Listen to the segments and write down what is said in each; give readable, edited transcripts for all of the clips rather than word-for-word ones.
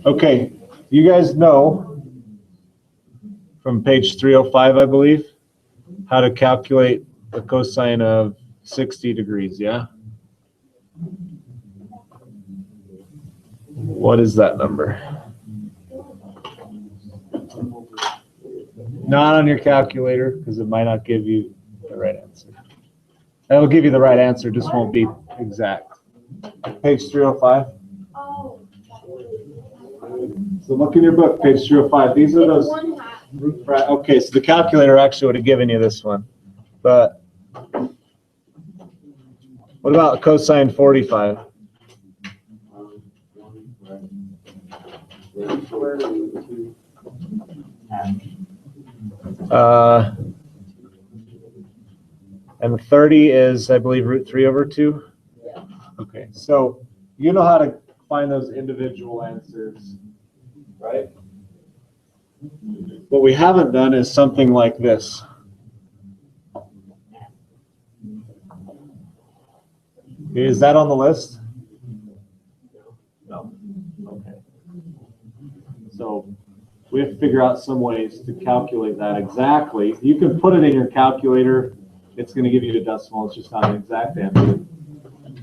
Okay, you guys know from page 305, I believe, how to calculate the cosine of 60 degrees, yeah? What is that number? Not on your calculator, because it might not give you the right answer. It'll give you the right answer, just won't be exact. Page 305. So look in your book, page 305. These are those. Okay, so the calculator actually would have given you this one. But what about cosine 45? And 30 is, I believe, root 3 over 2? Yeah. Okay, so you know how to find those individual answers, right? What we haven't done is something like this. Is that on the list? No. Okay. So we have to figure out some ways to calculate that exactly. You can put it in your calculator. It's going to give you a decimal. It's just not an exact answer.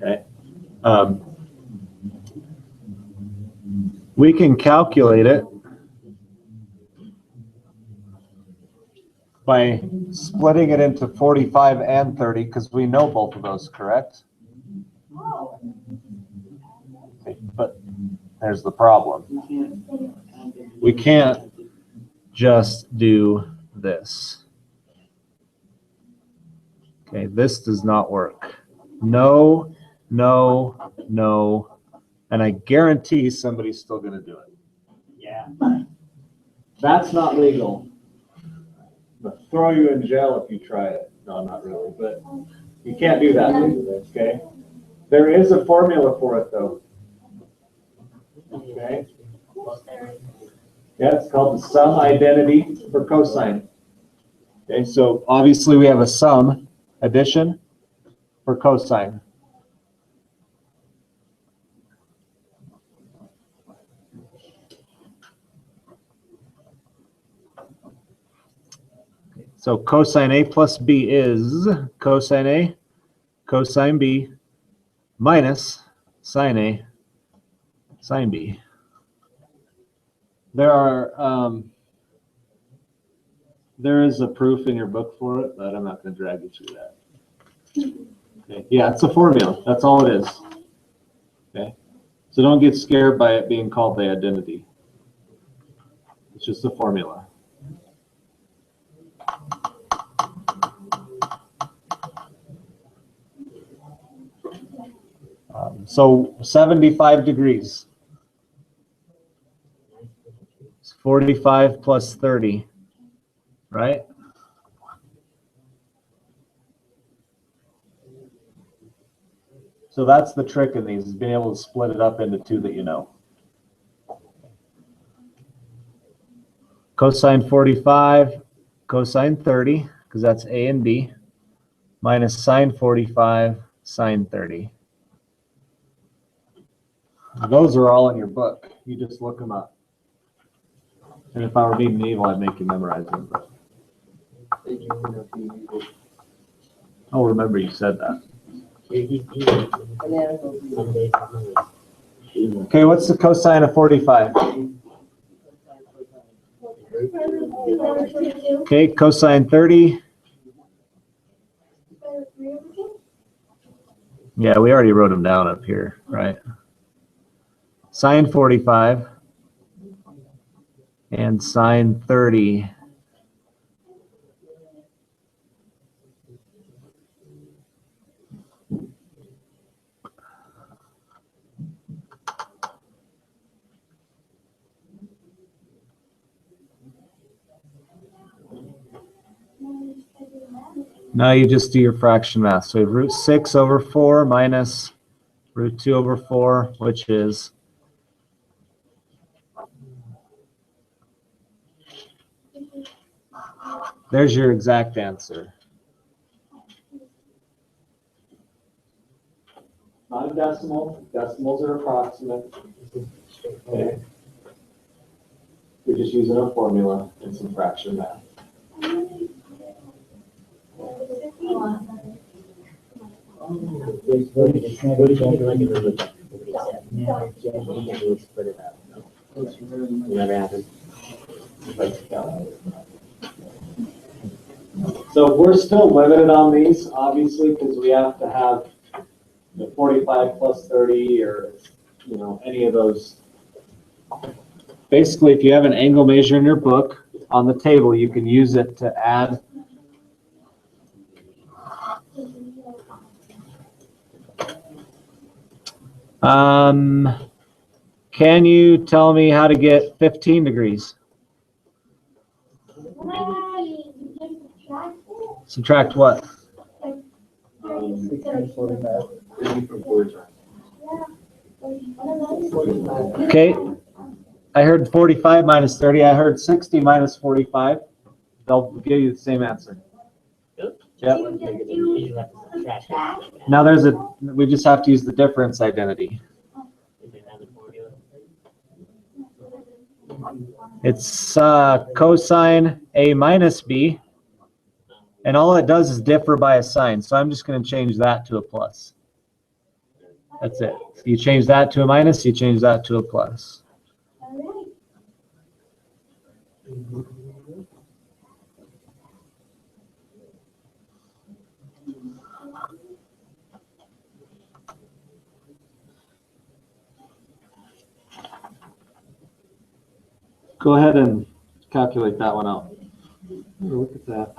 Okay. We can calculate it by splitting it into 45 and 30 because we know both of those, correct? Okay, but there's the problem. We can't just do this. Okay, this does not work. No, no, no. And I guarantee somebody's still going to do it. Yeah. That's not legal. They'll throw you in jail if you try it. No, not really, but you can't do that. Okay. There is a formula for it, though. Okay. Yeah, it's called the sum identity for cosine. Okay, so obviously we have a sum addition for cosine. So cosine A plus B is cosine A, cosine B, minus sine A, sine B. There is a proof in your book for it, but I'm not going to drag you through that. Okay. Yeah, it's a formula. That's all it is. Okay. So don't get scared by it being called the identity. It's just a formula. So 75 degrees. It's 45 plus 30, right? So that's the trick in these, is being able to split it up into two that you know. Cosine 45, cosine 30, because that's A and B, minus sine 45, sine 30. Those are all in your book. You just look them up. And if I were being evil, I'd make you memorize them. But oh, remember you said that. Okay, what's the cosine of 45? Okay, cosine 30. Yeah, we already wrote them down up here, right? Sine 45 and sine 30. Now you just do your fraction math. So we have root 6 over 4 minus root 2 over 4, which is there's your exact answer. Not a decimal. Decimals are approximate. Okay. You're just using a formula and some fraction math. Never happened. So we're still limited on these, obviously, because we have to have the 45 plus 30 or, you know, any of those. Basically, if you have an angle measure in your book on the table, you can use it to add. Can you tell me how to get 15 degrees? Subtract what? Okay, I heard 45 minus 30. I heard 60 minus 45. They'll give you the same answer. Yep. Now we just have to use the difference identity. It's cosine A minus B. And all it does is differ by a sign. So I'm just going to change that to a plus. That's it. You change that to a minus, you change that to a plus. Go ahead and calculate that one out. Look at that.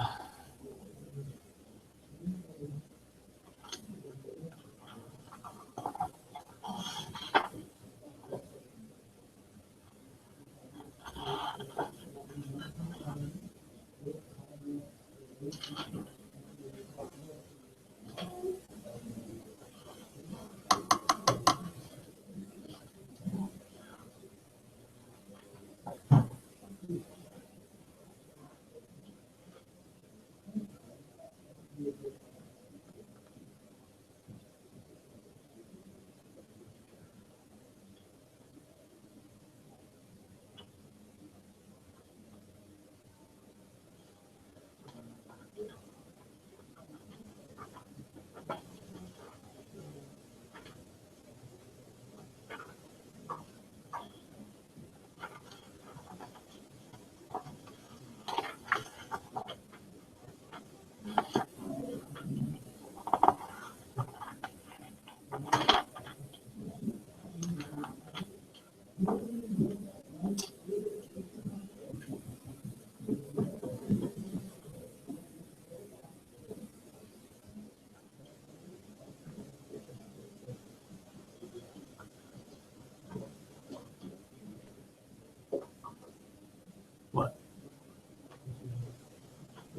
What?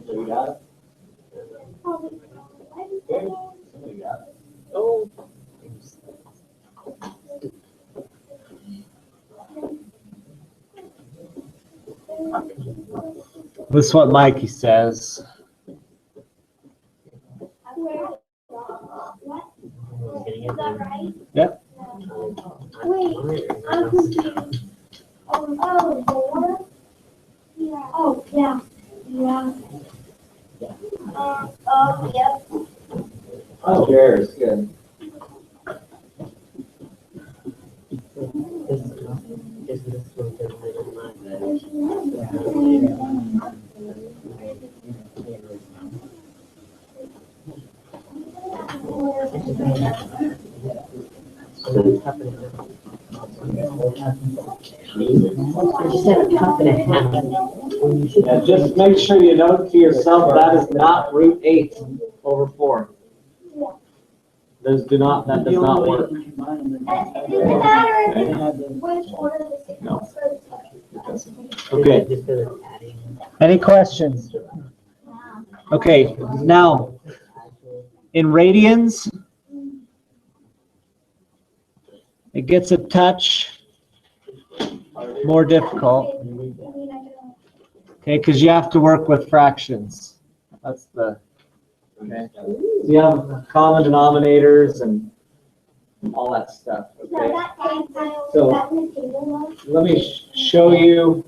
Somebody got it? Somebody got it? Oh. This is what Mikey says. Yep. Wait, I'm confused. Oh, yeah. Yeah. Yep. Oh, Jared's good. Yeah, just make sure you note to yourself that is not root 8 over 4. That does not work. It doesn't matter which order the signals. Okay. Any questions? Okay, now in radians, it gets a touch more difficult. Okay, because you have to work with fractions. That's the, okay. So you have common denominators and all that stuff, okay? So let me show you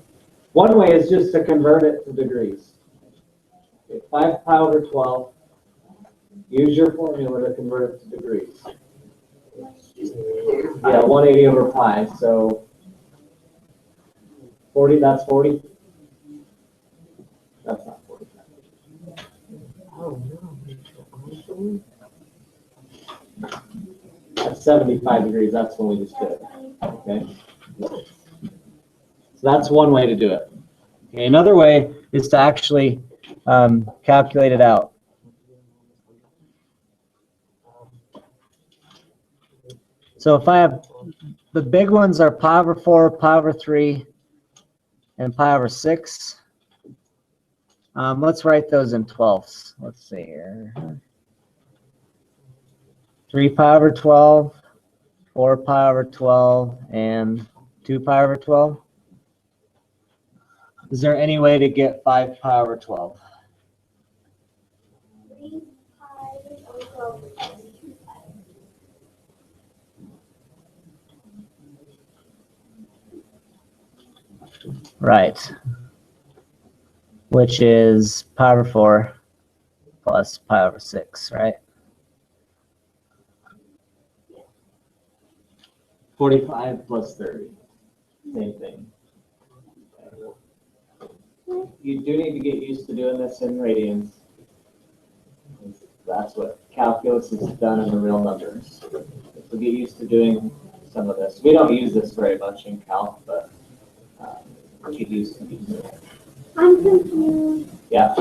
One way is just to convert it to degrees. Okay, 5 pi over 12. Use your formula to convert it to degrees. Yeah, 180 over pi. So 40, that's 40. That's not 40. That's 75 degrees. That's when we just did it. Okay. So that's one way to do it. Okay, another way is to actually calculate it out. So if I have, the big ones are pi over 4, pi over 3, and pi over 6. Let's write those in 12ths. Let's see here. 3 pi over 12, 4 pi over 12, and 2 pi over 12. Is there any way to get 5 pi over 12? 3 pi over 12 plus 2 pi. Right. Which is pi over 4 plus pi over 6, right? 45 plus 30. Same thing. You do need to get used to doing this in radians. That's what calculus is done in the real numbers. So get used to doing some of this. We don't use this very much in calc, but get used to using it. I'm confused. Yeah.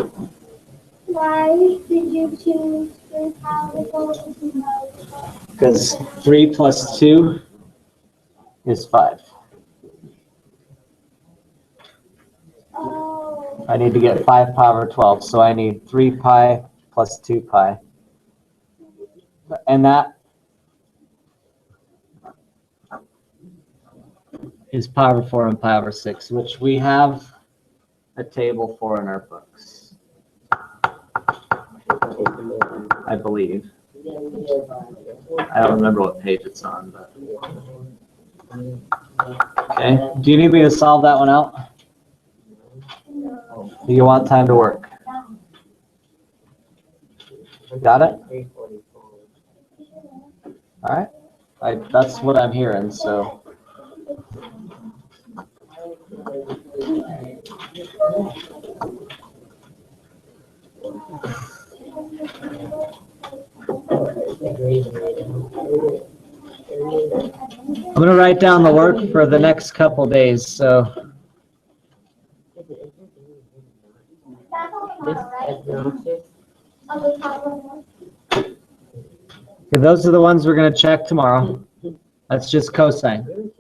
Why did you choose 3 pi over 12 and 2 pi over 12? Because 3 plus 2 is 5. Oh. I need to get 5 pi over 12, so I need 3 pi plus 2 pi. And that is pi over 4 and pi over 6, which we have a table for in our books, I believe. I don't remember what page it's on, but. Okay, do you need me to solve that one out? Do you want time to work? Got it? All right, that's what I'm hearing, so. I'm going to write down the work for the next couple days, so. That's all tomorrow, right? Oh, tomorrow. Okay, those are the ones we're going to check tomorrow. That's just cosine.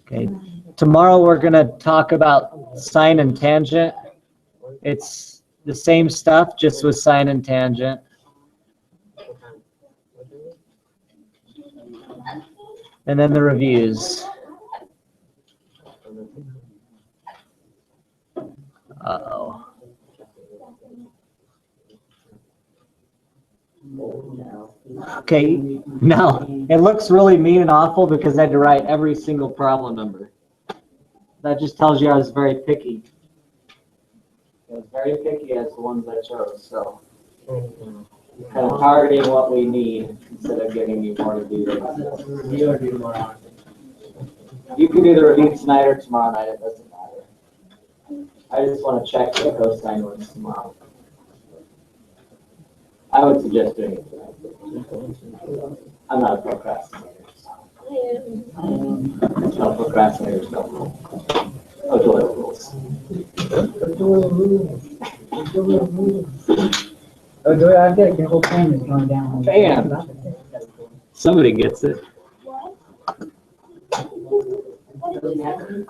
Okay, tomorrow we're going to talk about sine and tangent. It's the same stuff, just with sine and tangent. And then the reviews. Uh-oh. Okay, now, it looks really mean and awful because I had to write every single problem number. That just tells you I was very picky. I was very picky as the ones I chose, so. Kind of targeting what we need instead of giving you more to do. You can do the review tonight or tomorrow night, it doesn't matter. I just want to check the cosine ones tomorrow. I would suggest doing it tonight. I'm not a procrastinator. No procrastinators don't rule. Rules. Oh, Joy, I've got your whole fan is going down. Fan. Somebody gets it. What? What did you say?